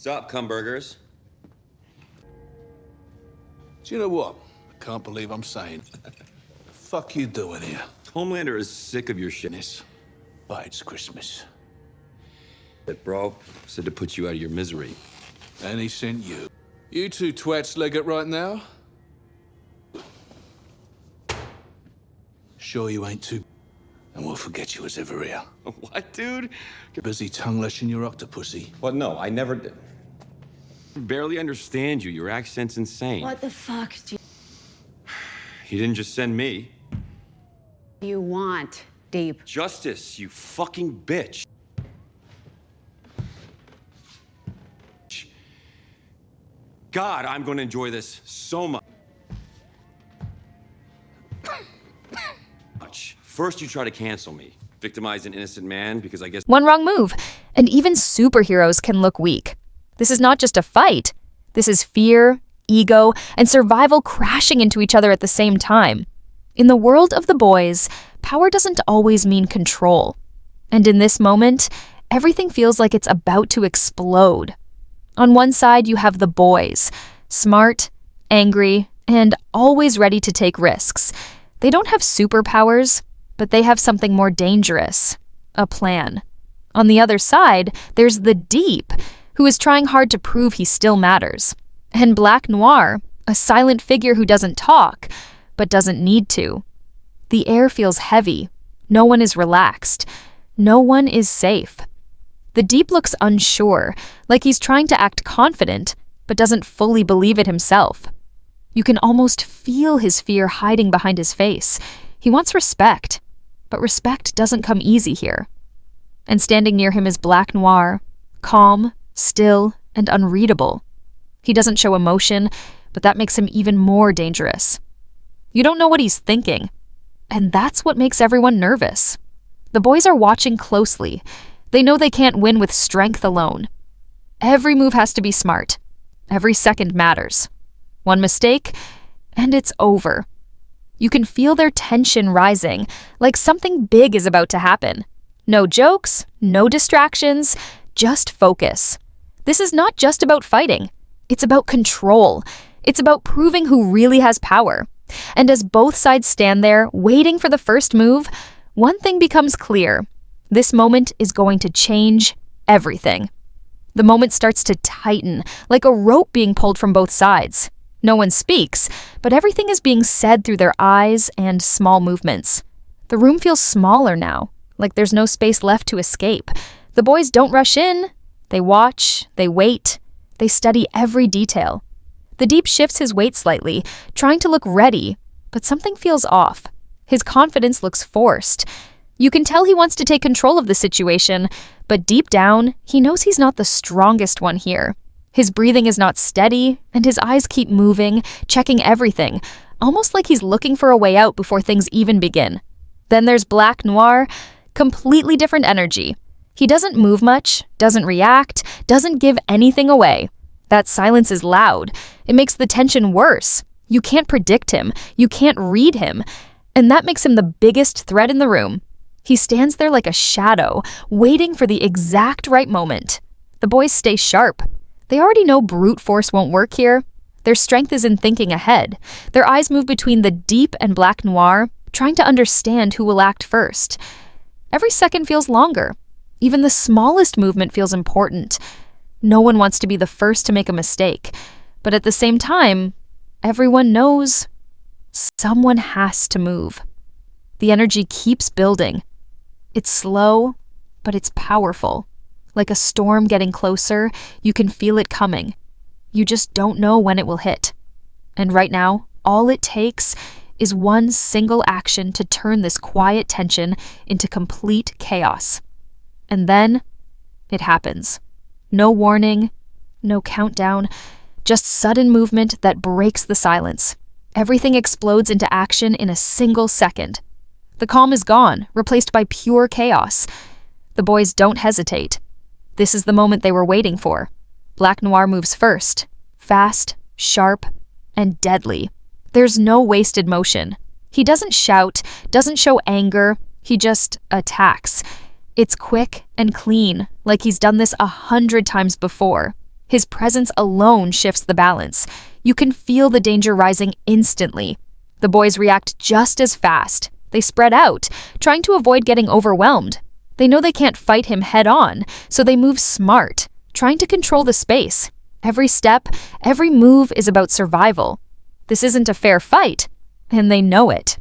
Sup, cumburgers? Do you know what? I can't believe I'm saying. The fuck you doing here? Homelander is sick of your shitness. But it's Christmas. But bro, said to put you out of your misery. And he sent you. You two twats leg it right now? Sure you ain't too... And we'll forget you was ever here. What, dude? You're busy tongue-lashing your octopussy. Well, no, I never did. Barely understand you. Your accent's insane. What the fuck do He didn't just send me. you want, Deep? Justice, you fucking bitch. God, I'm going to enjoy this so much. First, you try to cancel me, victimize an innocent man because I guess... One wrong move, and even superheroes can look weak. This is not just a fight. This is fear, ego, and survival crashing into each other at the same time. In the world of the boys, power doesn't always mean control. And in this moment, everything feels like it's about to explode. On one side, you have the boys, smart, angry, and always ready to take risks. They don't have superpowers, but they have something more dangerous, a plan. On the other side, there's the Deep, who is trying hard to prove he still matters. And Black Noir, a silent figure who doesn't talk, but doesn't need to. The air feels heavy. No one is relaxed. No one is safe. The Deep looks unsure, like he's trying to act confident, but doesn't fully believe it himself. You can almost feel his fear hiding behind his face. He wants respect, but respect doesn't come easy here. And standing near him is Black Noir, calm, still, and unreadable. He doesn't show emotion, but that makes him even more dangerous. You don't know what he's thinking, and that's what makes everyone nervous. The boys are watching closely. They know they can't win with strength alone. Every move has to be smart. Every second matters. One mistake, and it's over. You can feel their tension rising, like something big is about to happen. No jokes, no distractions, just focus. This is not just about fighting. It's about control. It's about proving who really has power. And as both sides stand there, waiting for the first move, one thing becomes clear. This moment is going to change everything. The moment starts to tighten, like a rope being pulled from both sides. No one speaks, but everything is being said through their eyes and small movements. The room feels smaller now, like there's no space left to escape. The boys don't rush in. They watch, they wait, they study every detail. The Deep shifts his weight slightly, trying to look ready, but something feels off. His confidence looks forced. You can tell he wants to take control of the situation, but deep down, he knows he's not the strongest one here. His breathing is not steady, and his eyes keep moving, checking everything, almost like he's looking for a way out before things even begin. Then there's Black Noir, completely different energy. He doesn't move much, doesn't react, doesn't give anything away. That silence is loud. It makes the tension worse. You can't predict him. You can't read him. And that makes him the biggest threat in the room. He stands there like a shadow, waiting for the exact right moment. The boys stay sharp. They already know brute force won't work here. Their strength is in thinking ahead. Their eyes move between the Deep and Black Noir, trying to understand who will act first. Every second feels longer. Even the smallest movement feels important. No one wants to be the first to make a mistake. But at the same time, everyone knows someone has to move. The energy keeps building. It's slow, but it's powerful. Like a storm getting closer, you can feel it coming. You just don't know when it will hit. And right now, all it takes is one single action to turn this quiet tension into complete chaos. And then, it happens. No warning, no countdown, just sudden movement that breaks the silence. Everything explodes into action in a single second. The calm is gone, replaced by pure chaos. The boys don't hesitate. This is the moment they were waiting for. Black Noir moves first, fast, sharp, and deadly. There's no wasted motion. He doesn't shout, doesn't show anger, he just attacks. It's quick and clean, like he's done this 100 times before. His presence alone shifts the balance. You can feel the danger rising instantly. The boys react just as fast. They spread out, trying to avoid getting overwhelmed. They know they can't fight him head on, so they move smart, trying to control the space. Every step, every move is about survival. This isn't a fair fight, and they know it.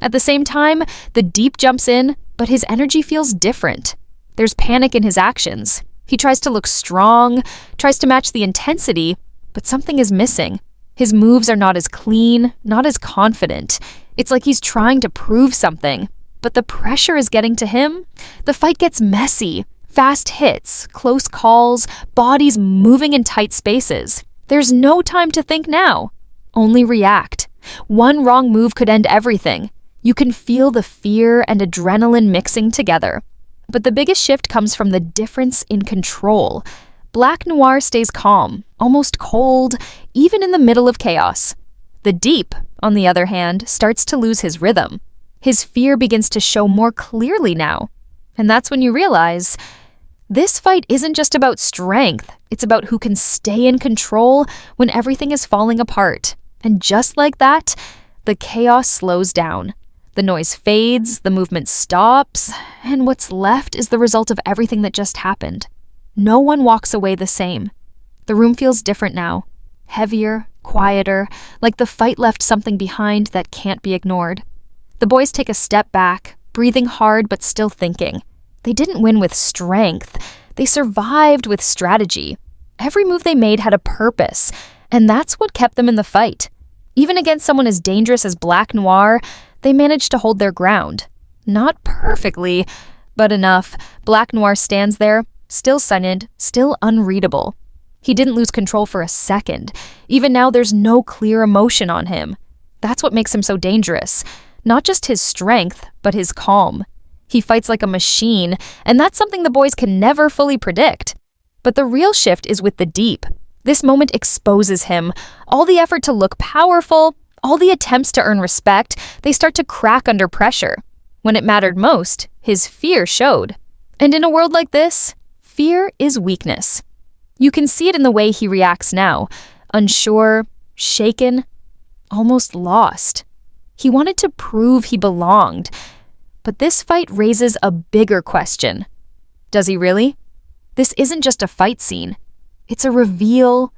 At the same time, the Deep jumps in, but his energy feels different. There's panic in his actions. He tries to look strong, tries to match the intensity, but something is missing. His moves are not as clean, not as confident. It's like he's trying to prove something, but the pressure is getting to him. The fight gets messy. Fast hits, close calls, bodies moving in tight spaces. There's no time to think now. Only react. One wrong move could end everything. You can feel the fear and adrenaline mixing together. But the biggest shift comes from the difference in control. Black Noir stays calm, almost cold, even in the middle of chaos. The Deep, on the other hand, starts to lose his rhythm. His fear begins to show more clearly now. And that's when you realize, this fight isn't just about strength, it's about who can stay in control when everything is falling apart. And just like that, the chaos slows down. The noise fades, the movement stops, and what's left is the result of everything that just happened. No one walks away the same. The room feels different now. Heavier, quieter, like the fight left something behind that can't be ignored. The boys take a step back, breathing hard but still thinking. They didn't win with strength. They survived with strategy. Every move they made had a purpose, and that's what kept them in the fight. Even against someone as dangerous as Black Noir, they managed to hold their ground. Not perfectly, but enough. Black Noir stands there, still silent, still unreadable. He didn't lose control for a second. Even now, there's no clear emotion on him. That's what makes him so dangerous. Not just his strength, but his calm. He fights like a machine, and that's something the boys can never fully predict. But the real shift is with the Deep. This moment exposes him. All the effort to look powerful, all the attempts to earn respect, they start to crack under pressure. When it mattered most, his fear showed. And in a world like this, fear is weakness. You can see it in the way he reacts now. Unsure, shaken, almost lost. He wanted to prove he belonged. But this fight raises a bigger question. Does he really? This isn't just a fight scene. It's a reveal.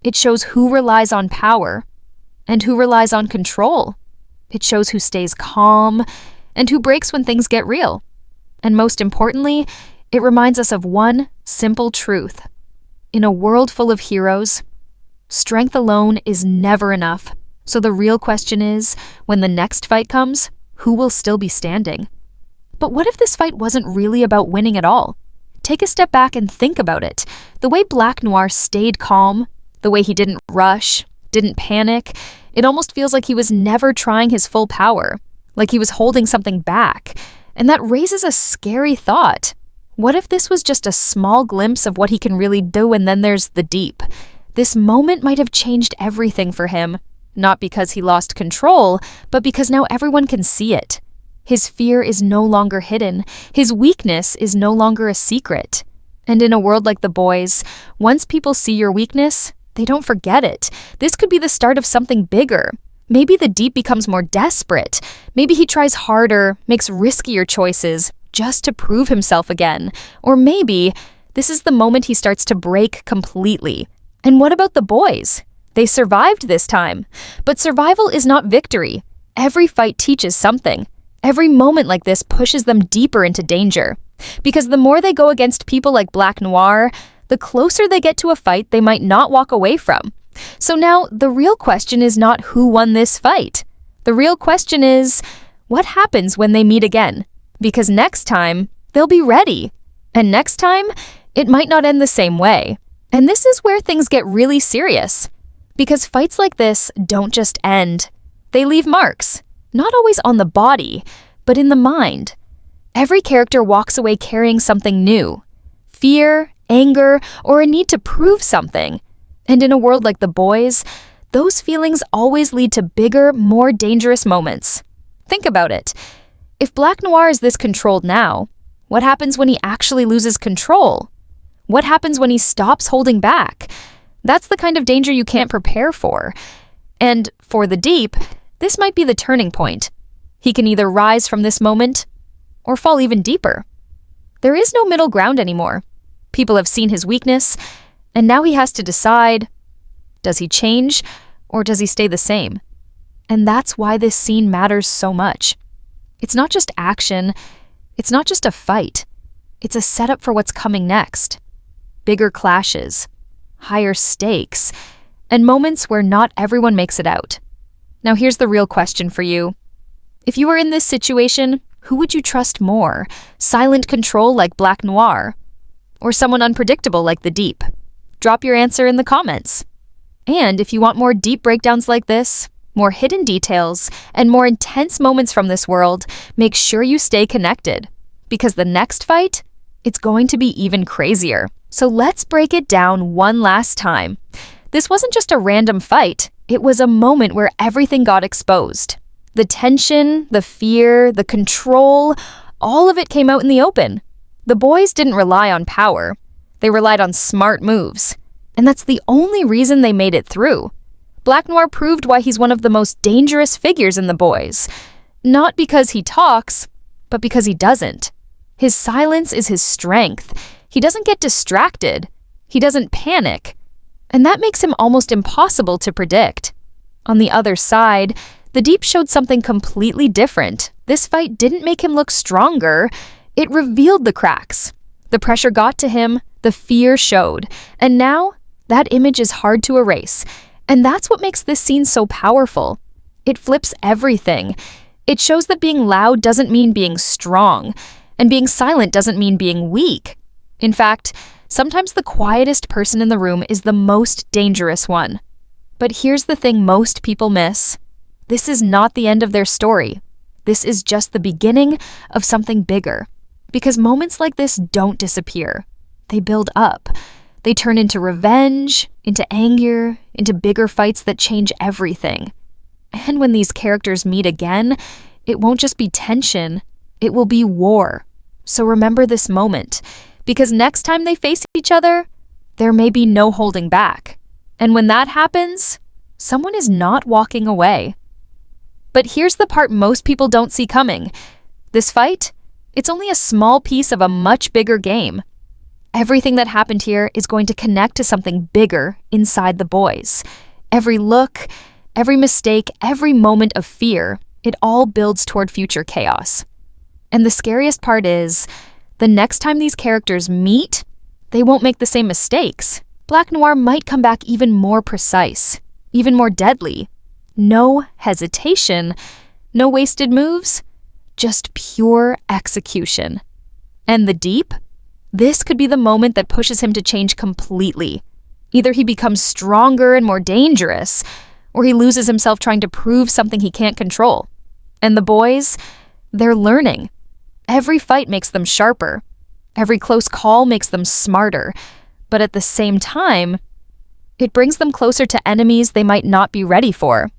It shows who relies on power and who relies on control. It shows who stays calm and who breaks when things get real. And most importantly, it reminds us of one simple truth. In a world full of heroes, strength alone is never enough. So the real question is, when the next fight comes, who will still be standing? But what if this fight wasn't really about winning at all? Take a step back and think about it. The way Black Noir stayed calm, the way he didn't rush, didn't panic, it almost feels like he was never trying his full power, like he was holding something back. And that raises a scary thought. What if this was just a small glimpse of what he can really do, and then there's the Deep? This moment might have changed everything for him. Not because he lost control, but because now everyone can see it. His fear is no longer hidden. His weakness is no longer a secret. And in a world like the boys, once people see your weakness, they don't forget it. This could be the start of something bigger. Maybe the Deep becomes more desperate. Maybe he tries harder, makes riskier choices, just to prove himself again. Or maybe this is the moment he starts to break completely. And what about the boys? They survived this time. But survival is not victory. Every fight teaches something. Every moment like this pushes them deeper into danger. Because the more they go against people like Black Noir, the closer they get to a fight they might not walk away from. So now, the real question is not who won this fight. The real question is, what happens when they meet again? Because next time, they'll be ready. And next time, it might not end the same way. And this is where things get really serious. Because fights like this don't just end. They leave marks, not always on the body, but in the mind. Every character walks away carrying something new. Fear, anger, or a need to prove something. And in a world like the boys, those feelings always lead to bigger, more dangerous moments. Think about it. If Black Noir is this controlled now, what happens when he actually loses control? What happens when he stops holding back? That's the kind of danger you can't prepare for. And for the Deep, this might be the turning point. He can either rise from this moment or fall even deeper. There is no middle ground anymore. People have seen his weakness, and now he has to decide, does he change or does he stay the same? And that's why this scene matters so much. It's not just action, it's not just a fight. It's a setup for what's coming next. Bigger clashes, higher stakes, and moments where not everyone makes it out. Now here's the real question for you. If you were in this situation, who would you trust more? Silent control like Black Noir? Or someone unpredictable like the Deep? Drop your answer in the comments. And if you want more deep breakdowns like this, more hidden details, and more intense moments from this world, make sure you stay connected. Because the next fight, it's going to be even crazier. So let's break it down one last time. This wasn't just a random fight. It was a moment where everything got exposed. The tension, the fear, the control, all of it came out in the open. The boys didn't rely on power. They relied on smart moves. And that's the only reason they made it through. Black Noir proved why he's one of the most dangerous figures in The Boys. Not because he talks, but because he doesn't. His silence is his strength. He doesn't get distracted. He doesn't panic. And that makes him almost impossible to predict. On the other side, the Deep showed something completely different. This fight didn't make him look stronger. It revealed the cracks. The pressure got to him, the fear showed. And now, that image is hard to erase. And that's what makes this scene so powerful. It flips everything. It shows that being loud doesn't mean being strong, and being silent doesn't mean being weak. In fact, sometimes the quietest person in the room is the most dangerous one. But here's the thing most people miss. This is not the end of their story. This is just the beginning of something bigger. Because moments like this don't disappear. They build up. They turn into revenge, into anger, into bigger fights that change everything. And when these characters meet again, it won't just be tension, it will be war. So remember this moment, because next time they face each other, there may be no holding back. And when that happens, someone is not walking away. But here's the part most people don't see coming. This fight, it's only a small piece of a much bigger game. Everything that happened here is going to connect to something bigger inside the boys. Every look, every mistake, every moment of fear, it all builds toward future chaos. And the scariest part is, the next time these characters meet, they won't make the same mistakes. Black Noir might come back even more precise, even more deadly. No hesitation, no wasted moves, just pure execution. And the Deep? This could be the moment that pushes him to change completely. Either he becomes stronger and more dangerous, or he loses himself trying to prove something he can't control. And the boys, they're learning. Every fight makes them sharper. Every close call makes them smarter. But at the same time, it brings them closer to enemies they might not be ready for.